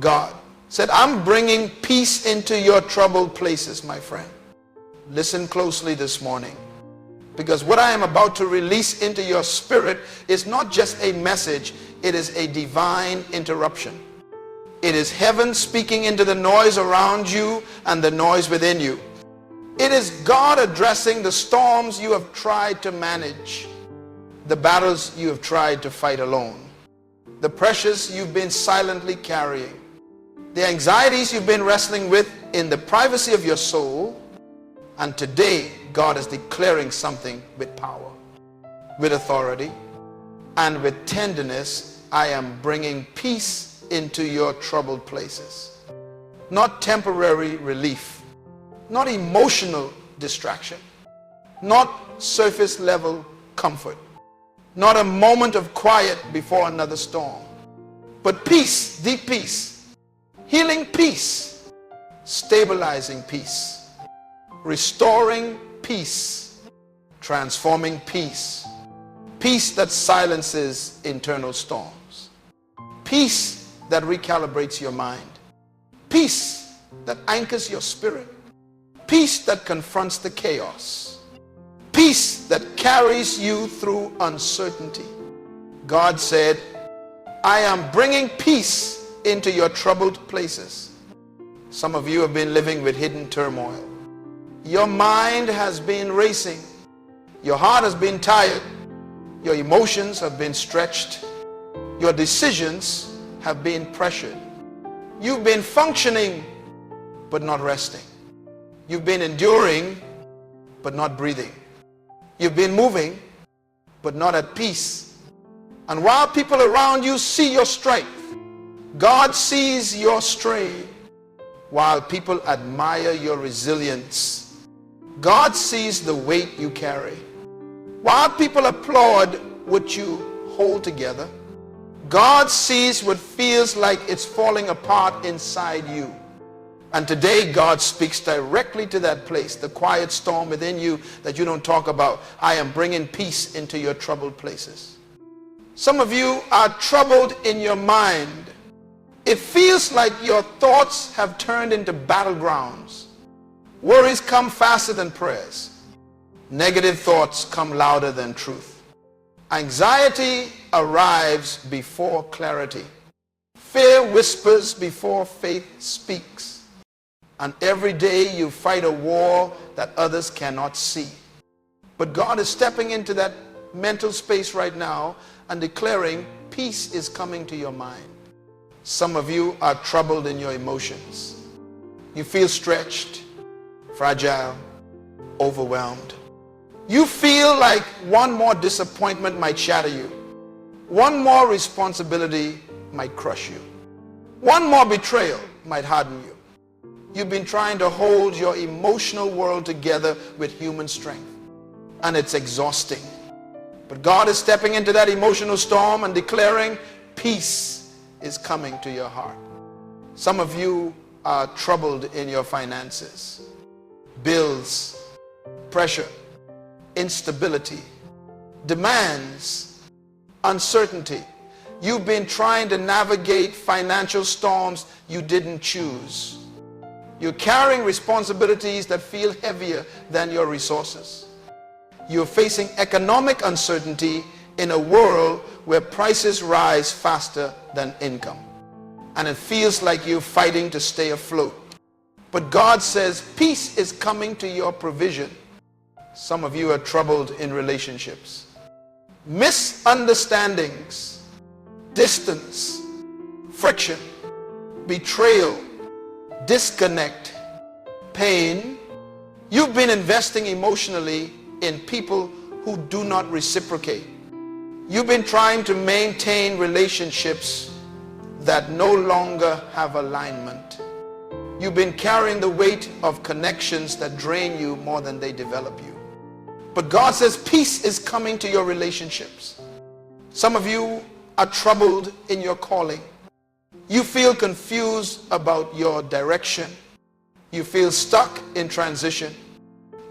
God said, I'm bringing peace into your troubled places, my friend. Listen closely this morning, because what I am about to release into your spirit is not just a message, it is a divine interruption. It is heaven speaking into the noise around you and the noise within you. It is God addressing the storms you have tried to manage, the battles you have tried to fight alone, the pressures you've been silently carrying, the anxieties you've been wrestling with in the privacy of your soul. And today, God is declaring something with power, with authority, and with tenderness. I am bringing peace into your troubled places. Not temporary relief, not emotional distraction, not surface level comfort, not a moment of quiet before another storm, but peace, deep peace, healing peace, stabilizing peace, restoring peace, transforming peace, peace that silences internal storms, peace that recalibrates your mind, peace that anchors your spirit, peace that confronts the chaos, peace that carries you through uncertainty. God said, I am bringing peace into your troubled places. Some of you have been living with hidden turmoil. Your mind has been racing. Your heart has been tired. Your emotions have been stretched. Your decisions have been pressured. You've been functioning but not resting. You've been enduring but not breathing. You've been moving but not at peace. And while people around you see your strength, God sees your strain. While people admire your resilience, God sees the weight you carry. While people applaud what you hold together, God sees what feels like it's falling apart inside you. And today God speaks directly to that place, the quiet storm within you that you don't talk about. I am bringing peace into your troubled places. Some of you are troubled in your mind. It feels like your thoughts have turned into battlegrounds. Worries come faster than prayers. Negative thoughts come louder than truth. Anxiety arrives before clarity. Fear whispers before faith speaks. And every day you fight a war that others cannot see. But God is stepping into that mental space right now and declaring peace is coming to your mind. Some of you are troubled in your emotions. You feel stretched, fragile, overwhelmed. You feel like one more disappointment might shatter you. One more responsibility might crush you. One more betrayal might harden you. You've been trying to hold your emotional world together with human strength, and it's exhausting. But God is stepping into that emotional storm and declaring peace is coming to your heart. Some of you are troubled in your finances. Bills, pressure, instability, demands, uncertainty. You've been trying to navigate financial storms you didn't choose. You're carrying responsibilities that feel heavier than your resources. You're facing economic uncertainty in a world where prices rise faster than income. And it feels like you're fighting to stay afloat. But God says peace is coming to your provision. Some of you are troubled in relationships. Misunderstandings, distance, friction, betrayal, disconnect, pain. You've been investing emotionally in people who do not reciprocate. You've been trying to maintain relationships that no longer have alignment. You've been carrying the weight of connections that drain you more than they develop you. But God says peace is coming to your relationships. Some of you are troubled in your calling. You feel confused about your direction. You feel stuck in transition.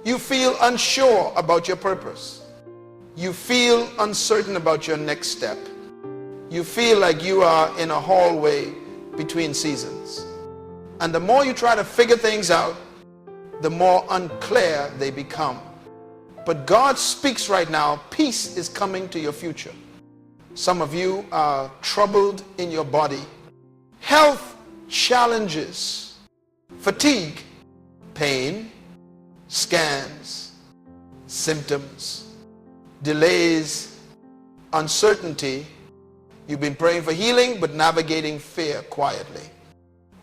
You feel unsure about your purpose. You feel uncertain about your next step. You feel like you are in a hallway between seasons. And the more you try to figure things out, the more unclear they become. But God speaks right now, peace is coming to your future. Some of you are troubled in your body. Health challenges, fatigue, pain, scans, symptoms, delays, uncertainty. You've been praying for healing, but navigating fear quietly.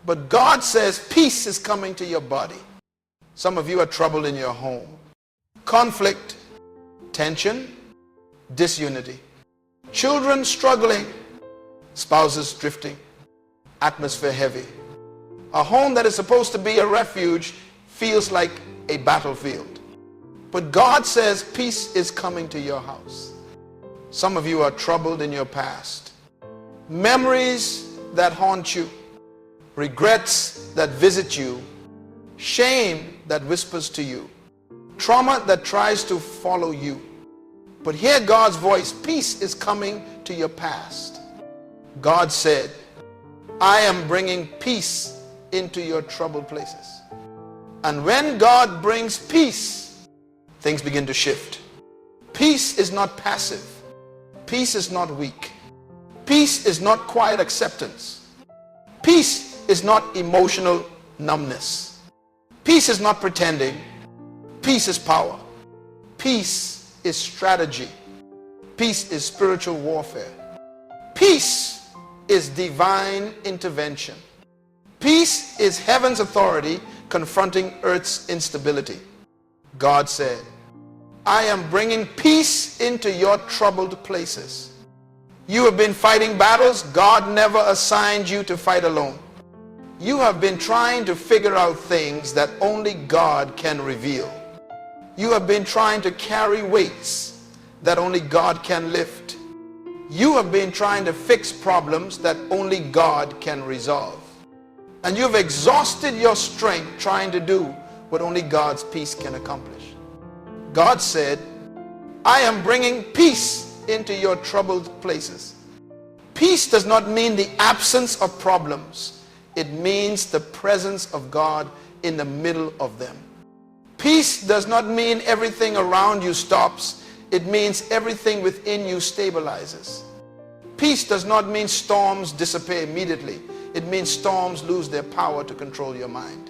But God says peace is coming to your body. Some of you are troubled in your home. Conflict, tension, disunity. Children struggling, spouses drifting, atmosphere heavy. A home that is supposed to be a refuge feels like a battlefield. But God says peace is coming to your house. Some of you are troubled in your past. Memories that haunt you, regrets that visit you, shame that whispers to you, trauma that tries to follow you. But hear God's voice. Peace is coming to your past. God said, I am bringing peace into your troubled places. And when God brings peace, things begin to shift. Peace is not passive. Peace is not weak. Peace is not quiet acceptance. Peace is not emotional numbness. Peace is not pretending. Peace is power. Peace is strategy. Peace is spiritual warfare. Peace is divine intervention. Peace is heaven's authority confronting earth's instability. God said, I am bringing peace into your troubled places. You have been fighting battles God never assigned you to fight alone. You have been trying to figure out things that only God can reveal. You have been trying to carry weights that only God can lift. You have been trying to fix problems that only God can resolve. And you've exhausted your strength trying to do what only God's peace can accomplish. God said, I am bringing peace into your troubled places. Peace does not mean the absence of problems. It means the presence of God in the middle of them. Peace does not mean everything around you stops. It means everything within you stabilizes. Peace does not mean storms disappear immediately. It means storms lose their power to control your mind.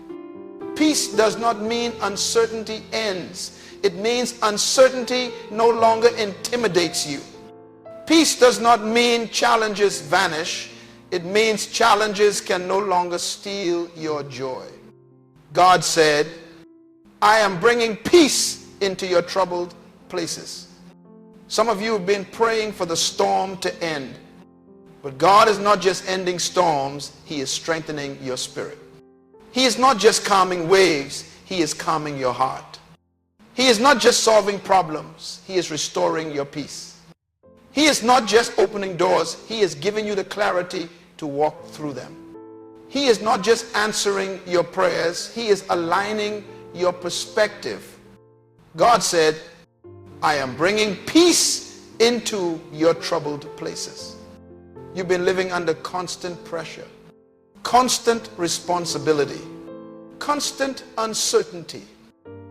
Peace does not mean uncertainty ends. It means uncertainty no longer intimidates you. Peace does not mean challenges vanish. It means challenges can no longer steal your joy. God said, I am bringing peace into your troubled places. Some of you have been praying for the storm to end. But God is not just ending storms, He is strengthening your spirit. He is not just calming waves, He is calming your heart. He is not just solving problems, He is restoring your peace. He is not just opening doors, He is giving you the clarity to walk through them. He is not just answering your prayers, He is aligning your perspective. God said, I am bringing peace into your troubled places. You've been living under constant pressure, constant responsibility, constant uncertainty,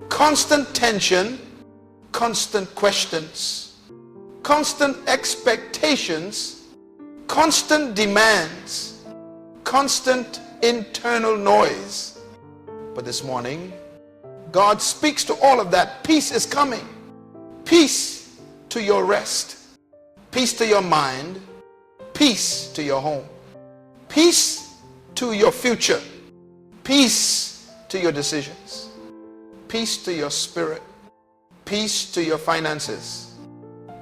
constant tension, constant questions, constant expectations, constant demands, constant internal noise. But this morning, God speaks to all of that. Peace is coming. Peace to your rest. Peace to your mind. Peace to your home. Peace to your future. Peace to your decisions. Peace to your spirit. Peace to your finances.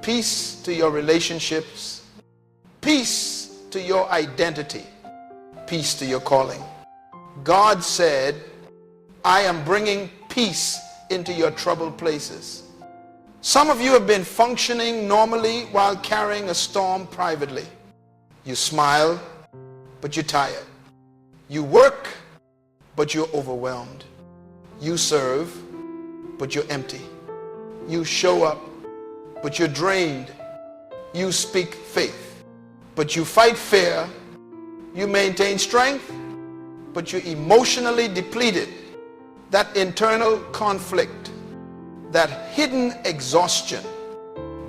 Peace to your relationships. Peace to your identity. Peace to your calling. God said, I am bringing peace into your troubled places. Some of you have been functioning normally while carrying a storm privately. You smile, but you're tired. You work, but you're overwhelmed. You serve, but you're empty. You show up, but you're drained. You speak faith, but you fight fear, You maintain strength, but you're emotionally depleted. That internal conflict, that hidden exhaustion,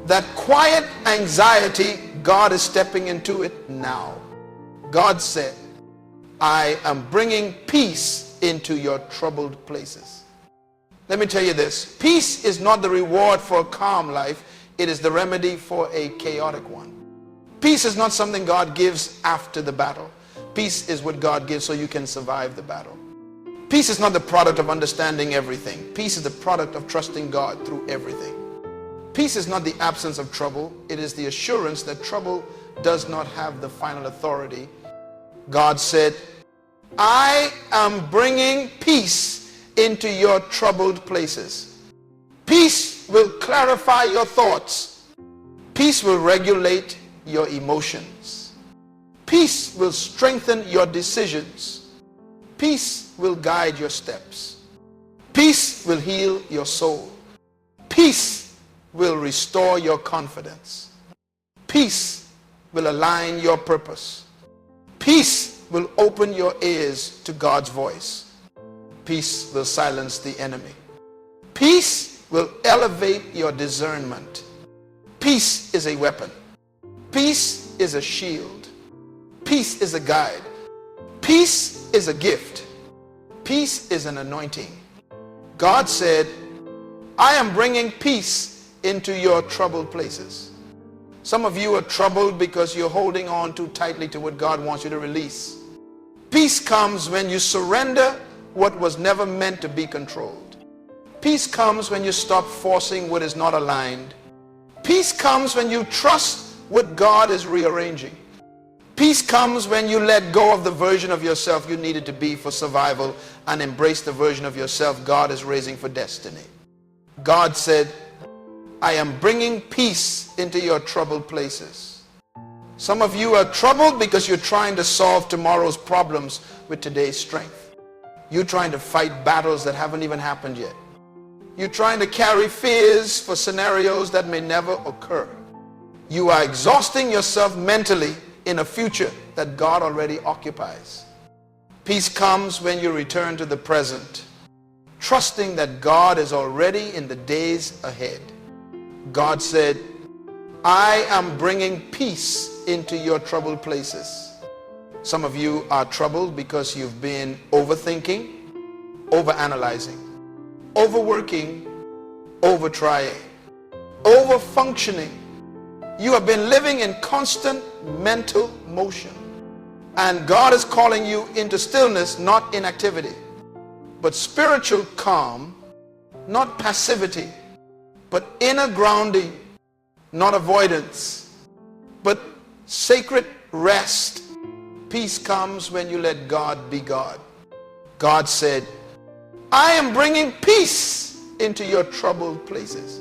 that quiet anxiety, God is stepping into it now. God said, I am bringing peace into your troubled places. Let me tell you this. Peace is not the reward for a calm life. It is the remedy for a chaotic one. Peace is not something God gives after the battle. Peace is what God gives so you can survive the battle. Peace is not the product of understanding everything. Peace is the product of trusting God through everything. Peace is not the absence of trouble. It is the assurance that trouble does not have the final authority. God said, I am bringing peace into your troubled places. Peace will clarify your thoughts. Peace will regulate your emotions. Peace will strengthen your decisions. Peace will guide your steps. Peace will heal your soul. Peace will restore your confidence. Peace will align your purpose. Peace will open your ears to God's voice. Peace will silence the enemy. Peace will elevate your discernment. Peace is a weapon. Peace is a shield. Peace is a guide. Peace is a gift. Peace is an anointing. God said, I am bringing peace into your troubled places. Some of you are troubled because you're holding on too tightly to what God wants you to release. Peace comes when you surrender what was never meant to be controlled. Peace comes when you stop forcing what is not aligned. Peace comes when you trust what God is rearranging. Peace comes when you let go of the version of yourself you needed to be for survival and embrace the version of yourself God is raising for destiny. God said, I am bringing peace into your troubled places. Some of you are troubled because you're trying to solve tomorrow's problems with today's strength. You're trying to fight battles that haven't even happened yet. You're trying to carry fears for scenarios that may never occur. You are exhausting yourself mentally in a future that God already occupies. Peace comes when you return to the present, trusting that God is already in the days ahead. God said, I am bringing peace into your troubled places. Some of you are troubled because you've been overthinking, overanalyzing, overworking, overtrying, overfunctioning. You have been living in constant mental motion. And God is calling you into stillness, not inactivity, but spiritual calm, not passivity, but inner grounding, not avoidance, but sacred rest. Peace comes when you let God be God. God said, I am bringing peace into your troubled places.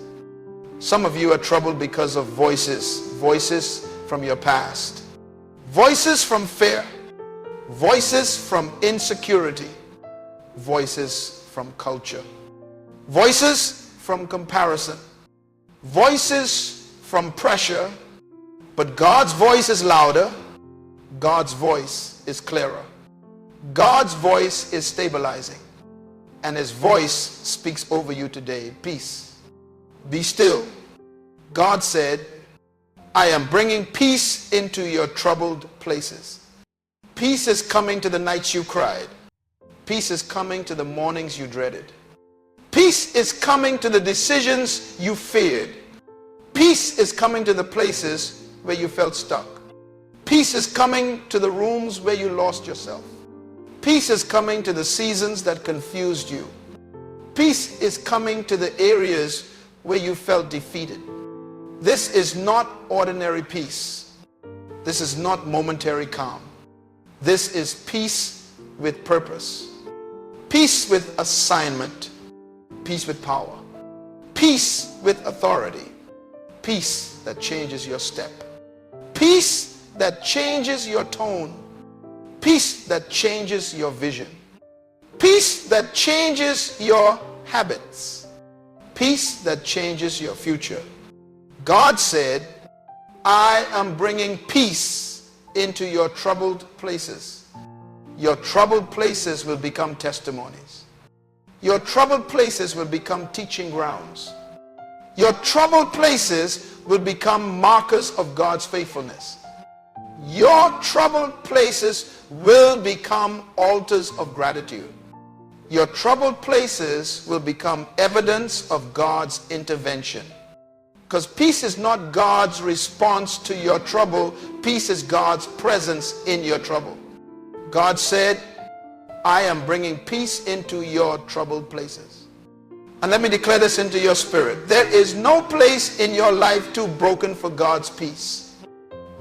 Some of you are troubled because of voices from your past, voices from fear, voices from insecurity, voices from culture, voices from comparison, voices from pressure. But God's voice is louder. God's voice is clearer. God's voice is stabilizing. And his voice speaks over you today. Peace. Be still. God said, I am bringing peace into your troubled places. Peace is coming to the nights you cried. Peace is coming to the mornings you dreaded. Peace is coming to the decisions you feared. Peace is coming to the places where you felt stuck. Peace is coming to the rooms where you lost yourself. Peace is coming to the seasons that confused you. Peace is coming to the areas where you felt defeated. This is not ordinary peace. This is not momentary calm. This is peace with purpose. Peace with assignment. Peace with power. Peace with authority. Peace that changes your step. Peace that changes your tone. Peace that changes your vision. Peace that changes your habits. Peace that changes your future. God said, I am bringing peace into your troubled places, your troubled places will become testimonies. Your troubled places will become teaching grounds. Your troubled places will become markers of God's faithfulness. Your troubled places will become altars of gratitude. Your troubled places will become evidence of God's intervention. Because peace is not God's response to your trouble. Peace is God's presence in your trouble. God said, I am bringing peace into your troubled places. And let me declare this into your spirit. There is no place in your life too broken for God's peace.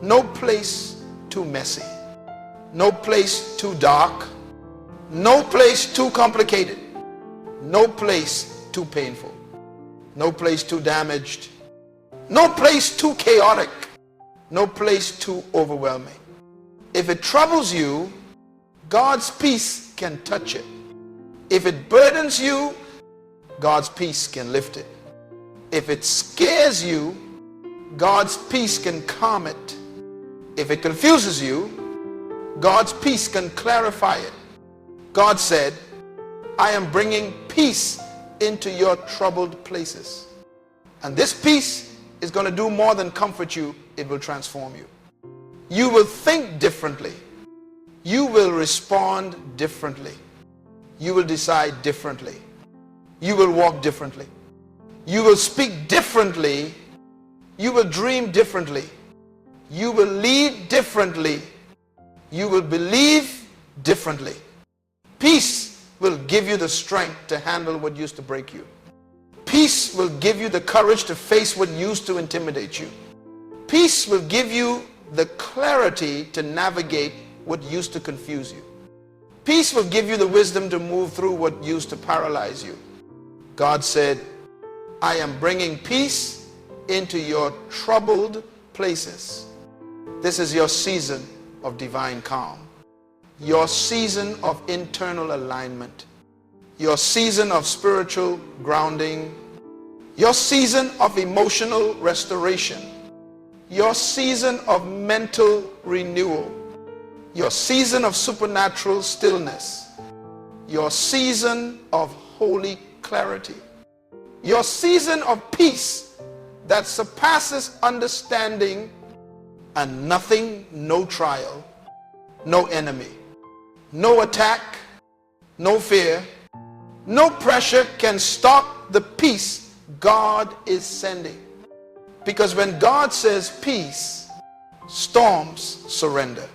No place too messy. No place too dark. No place too complicated. No place too painful. No place too damaged. No place too chaotic. No place too overwhelming. If it troubles you, God's peace can touch it. If it burdens you, God's peace can lift it. If it scares you, God's peace can calm it. If it confuses you, God's peace can clarify it. God said, I am bringing peace into your troubled places. And this peace is going to do more than comfort you. It will transform you. You will think differently. You will respond differently. You will decide differently. You will walk differently. You will speak differently. You will dream differently. You will lead differently. You will believe differently. Peace will give you the strength to handle what used to break you. Peace will give you the courage to face what used to intimidate you. Peace will give you the clarity to navigate what used to confuse you. Peace will give you the wisdom to move through what used to paralyze you. God said, I am bringing peace into your troubled places. This is your season of divine calm. Your season of internal alignment. Your season of spiritual grounding. Your season of emotional restoration. Your season of mental renewal. Your season of supernatural stillness. Your season of holy clarity. Your season of peace that surpasses understanding, and nothing, no trial, no enemy, no attack, no fear, no pressure can stop the peace God is sending. Because when God says peace, storms surrender.